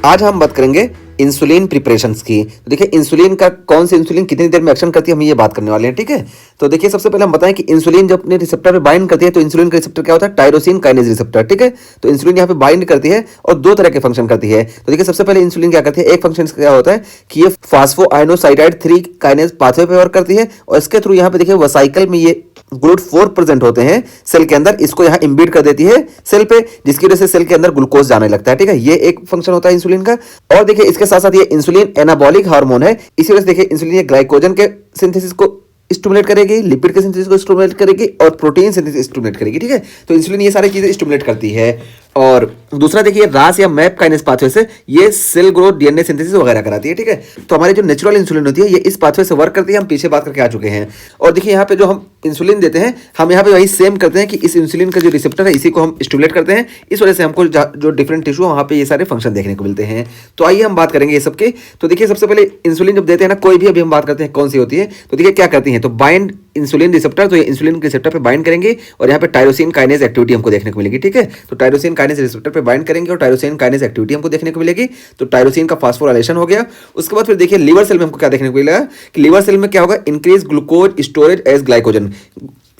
आज हम बात करेंगे इंसुलिन प्रिपरेशंस की। तो देखिए इंसुलिन का कौन सी इंसुलिन कितनी देर में एक्शन करती है, हम ये बात करने वाले हैं। ठीक है, तो देखिए सबसे पहले हम बताएं कि इंसुलिन जब अपने रिसेप्टर पे बाइंड करती है तो इंसुलिन का रिसेप्टर क्या होता है, टायरोसिन काइनेज रिसेप्टर। ठीक है, तो इंसुलिन यहाँ पे बाइंड करती है और दो तरह के फंक्शन करती है। तो देखिए सबसे पहले इंसुलिन क्या करती है, एक फंक्शन क्या होता है कि ये फास्फोआइनोसाइडाइड 3 काइनेज पाथवे पे वर्क करती है और इसके थ्रू यहाँ पे देखिए वसाइकल में ये GLUT4 प्रेजेंट होते हैं सेल के अंदर, इसको यहाँ इम्बीड कर देती है सेल पे, जिसकी वजह से सेल के अंदर ग्लूकोज जाने लगता है। ठीक है, ये एक फंक्शन होता है इंसुलिन का। और देखिए इसके साथ साथ ये इंसुलिन एनाबॉलिक हार्मोन है, इसी वजह से देखिए इंसुलिन ये ग्लाइकोजन के सिंथेसिस को स्टिमुलेट करेगी, लिपिड के सिंथेसिस को स्टिमुलेट करेगी और प्रोटीन सिंथेसिस स्टिमुलेट करेगी। ठीक है, तो इंसुलिन ये सारी चीजें स्टिमुलेट करती है। और दूसरा देखिए रास या मैप काइनेज पाथवे से ये सेल ग्रोथ, डीएनए सिंथेसिस वगैरह कराती है। ठीक है, तो हमारी जो नेचुरल इंसुलिन होती है ये इस पाथवे से वर्क करती है, हम पीछे बात करके आ चुके हैं। और देखिए यहाँ पे जो हम इंसुलिन देते हैं, हम यहाँ पे वही सेम करते हैं कि इस इंसुलिन का जो रिसेप्टर है इसी को हम स्टिमुलेट करते हैं, इस वजह से हमको जो डिफरेंट टिश्यू है वहाँ पे ये सारे फंक्शन देखने को मिलते हैं। तो आइए हम बात करेंगे ये सबके। तो देखिए सबसे पहले इंसुलिन जब देते हैं ना कोई भी, अभी हम बात करते हैं कौन सी होती है। तो देखिए क्या करती है, तो बाइंड इंसुलिन रिसेप्टर, तो ये इंसुलिन रिसेप्टर पे बाइंड करेंगे और यहाँ पे टायरोसिन काइनेज एक्टिविटी हमको देखने को मिलेगी। ठीक है, तो टायरोसिन काइनेज रिसेप्टर पे बाइंड करेंगे और टायरोसिन काइनेज एक्टिविटी हमको देखने को मिलेगी। तो टायरोसिन का फास्फोराइलेशन हो गया। उसके बाद फिर देखिए लीवर सेल में हमको क्या देखने को मिलेगा कि लीवर सेल में क्या होगा, increase glucose storage as glycogen.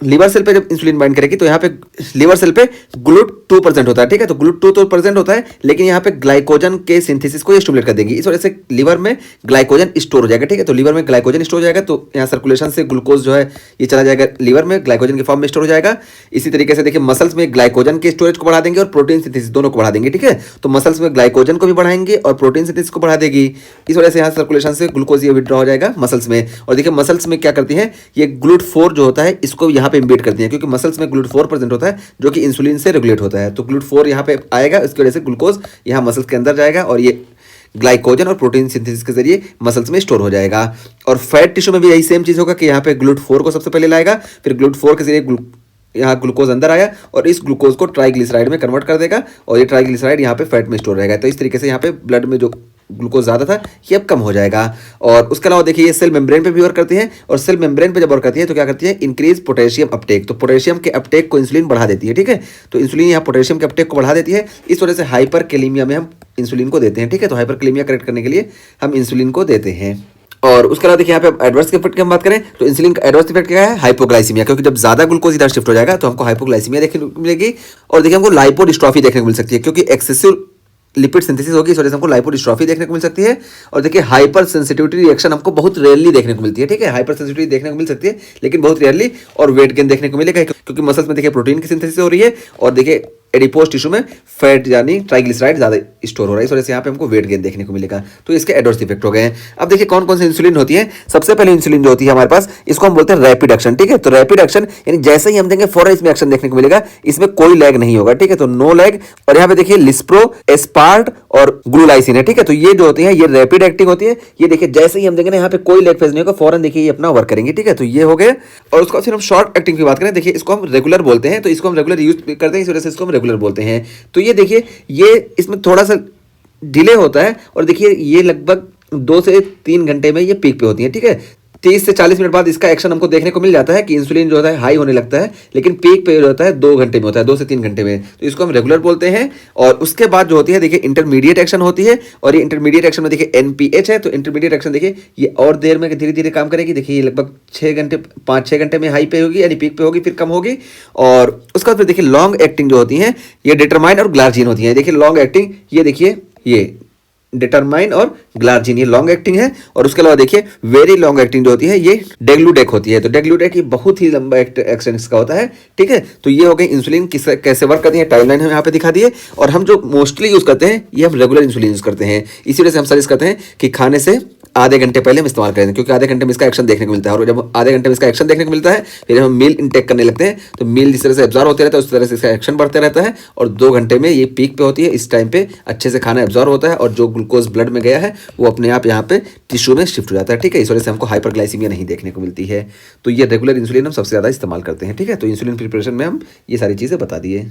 Liver cell पे जब इंसुलिन बाइंड करेगी तो यहाँ पे लीवर सेल पे GLUT2% होता है। ठीक है, तो GLUT2% होता है, लेकिन यहाँ पे ग्लाइकोजन के सिंथेसिस को ये स्टिमुलेट कर देगी, इस वजह से लीवर में ग्लाइकोजन स्टोर हो जाएगा। ठीक है, तो लीवर में ग्लाइकोजन स्टोर हो जाएगा, तो यहाँ सर्कुलेशन से ग्लूकोज जो है ये चला जाएगा लीवर में, ग्लाइकोजन के फॉर्म में स्टोर हो जाएगा। इसी तरीके से देखिए मसल्स में ग्लाइकोजन के स्टोरेज को बढ़ा देंगे और प्रोटीन सिंथेसिस दोनों को बढ़ा देंगे। ठीक है, तो मसल्स में ग्लाइकोजन को भी बढ़ाएंगे और प्रोटीन सिंथेसिस को बढ़ा देगी, इस वजह से यहाँ सर्कुलेशन से ग्लूकोज ये विड्रॉ हो जाएगा मसल्स में। और देखिए मसल्स में क्या करती है, ये GLUT4 जो होता है इसको यहाँ पे इम्बीड करती है, क्योंकि मसल्स में GLUT4 प्रेजेंट होता है जो कि इंसुलिन से रेगुलेट होता है। तो GLUT4 यहाँ पे आएगा, इसकी वजह से ग्लूकोज यहाँ मसल्स के अंदर जाएगा और ये ग्लाइकोजन और प्रोटीन सिंथेसिस के जरिए मसल्स में स्टोर हो जाएगा। और फैट टिश्यू में भी यही सेम चीज होगा कि यहाँ पे GLUT4 को सबसे पहले लाएगा, फिर GLUT4 के जरिए यहाँ ग्लूकोज अंदर आया और इस ग्लूकोज को ट्राइग्लिसराइड में कन्वर्ट कर देगा और ये ट्राइग्लिसराइड यहाँ पे फैट में स्टोर रहेगा। तो इस तरीके से यहाँ पे ब्लड में जो ग्लूकोज ज़्यादा था ये अब कम हो जाएगा। और उसके अलावा देखिए ये सेल मेम्ब्रेन पे भी वर्क करती है और सेल मेम्ब्रेन पे जब वर्क करती है तो क्या करती है, इंक्रीज पोटेशियम अपटेक। तो पोटेशियम के अपटेक को इंसुलिन बढ़ा देती है। ठीक है, तो इंसुलिन यहाँ पोटेशियम के अपटेक को बढ़ा देती है, इस वजह से हाइपरकैलेमिया में हम इंसुलिन को देते हैं। ठीक है, तो हाइपरकैलेमिया करेक्ट करने के लिए हम इंसुलिन को देते हैं। और उसके अलावा देखिए यहाँ पे एडवर्स इफेक्ट की हम बात करें तो इंसुलिन का एडवर्स इफेक्ट क्या है, हाइपोग्लाइसीमिया, क्योंकि जब ज्यादा ग्लूकोज इधर शिफ्ट हो जाएगा तो हमको हाइपोग्लाइसीमिया देखने को मिलेगी। और देखिए हमको लाइपोडिस्ट्रॉफी देखने को मिल सकती है, क्योंकि एक्सेसिव लिपिड सिंथेसिस होगी, इस वजह से हमको लाइपोडिस्ट्रॉफी देखने को मिल सकती है। और देखिए हाइपर सेंसिटिविटी रिएक्शन हमको बहुत रेयरली देखने को मिलती है। ठीक है, हाइपर सेंसिटिविटी देखने को मिल सकती है लेकिन बहुत रेयरली। और वेट गेन देखने को मिलेगा क्योंकि मसल्स में देखिए प्रोटीन की सिंथेसिस हो रही है और देखिए एडिपोज टिश्यू में फैट यानी ट्राइग्लिसराइड ज्यादा स्टोर हो रहा है, इस वजह से यहाँ पे हमको वेट गेन देखने को मिलेगा। तो इसके एडवर्स इफेक्ट हो गए हैं। अब देखिए कौन कौन सी इंसुलिन होती है। सबसे पहले इंसुलिन जो होती है हमारे पास, इसको हम बोलते हैं रैपिड एक्शन। ठीक है, तो रैपिड एक्शन यानी जैसे ही हम देंगे फौरन इसमें एक्शन देखने को मिलेगा, इसमें कोई लैग नहीं होगा। ठीक है, तो नो लैग। और यहाँ पे देखिए लिस्प्रो, एस्पार्ट और ग्लूलाइसिन है। ठीक है, तो ये जो होती है ये रैपिड एक्टिंग होती है। ये देखिए जैसे ही हम देंगे ना यहाँ पे कोई लैग फेज नहीं होगा, फौरन देखिए ये अपना वर्क करेंगे। ठीक है, तो ये हो गए। और उसको फिर हम शॉर्ट एक्टिंग की बात करें, देखिए इसको हम रेगुलर बोलते हैं, तो इसको हम रेगुलर यूज करते हैं, इस वजह से इसको हम रेगुलर बोलते हैं। तो ये देखिए ये इसमें थोड़ा सा डिले होता है और देखिए ये लगभग 2 से 3 घंटे में ये पीक पे होती है। ठीक है, 30 से 40 मिनट बाद इसका एक्शन हमको देखने को मिल जाता है कि इंसुलिन जो होता है हाई होने लगता है, लेकिन पीक पे जो होता है 2 घंटे में होता है, 2 से 3 घंटे में। तो इसको हम रेगुलर बोलते हैं। और उसके बाद जो होती है देखिए इंटरमीडिएट एक्शन होती है और ये इंटरमीडिएट एक्शन में देखिए NPH है, तो इंटरमीडिएट एक्शन देखिए ये और देर में धीरे धीरे काम करेगी। देखिए ये लगभग 5-6 घंटे में हाई पे होगी यानी पीक पे होगी, फिर कम होगी। और उसके बाद फिर देखिए लॉन्ग एक्टिंग जो होती है ये डिटरमाइन और ग्लार्जिन होती है। देखिए लॉन्ग एक्टिंग ये देखिए ये डिटरमाइन और ग्लार्जिन ये लॉन्ग एक्टिंग है। और उसके अलावा देखिए वेरी लॉन्ग एक्टिंग जो होती है ये डेग्लूडेक होती है। तो डेग्लूडेक ये बहुत ही लंबा एक्शन इसका होता है। ठीक है, तो ये हो गई इंसुलिन कैसे वर्क करती है, टाइमलाइन हम यहाँ पे दिखा दिए। और हम जो मोस्टली यूज करते हैं ये हम रेगुलर इंसुलिन यूज करते हैं, इसी वजह से हम सजेस्ट करते हैं कि खाने से आधे घंटे पहले हम इस्तेमाल करें, क्योंकि आधे घंटे में इसका एक्शन देखने को मिलता है। और जब आधे घंटे में इसका एक्शन देखने को मिलता है फिर हम मील इंटेक करने लगते हैं, तो मील जिस तरह से एब्जॉर्व होते रहता है उस तरह से इसका एक्शन बढ़ते रहता है और 2 घंटे में ये पीक पे होती है। इस टाइम पे अच्छे से खाना एब्जॉर्व होता है और जो ग्लूकोज ब्लड में गया है वो अपने आप यहाँ पे टिश्यू में शिफ्ट हो जाता है। ठीक है, इस वजह से हमको हाइपरग्लाइसीमिया नहीं देखने को मिलती है। तो ये रेगुलर इंसुलिन हम सबसे ज़्यादा इस्तेमाल करते हैं। ठीक है, तो इंसुलिन प्रिपरेशन में हम ये सारी चीज़ें बता दिए।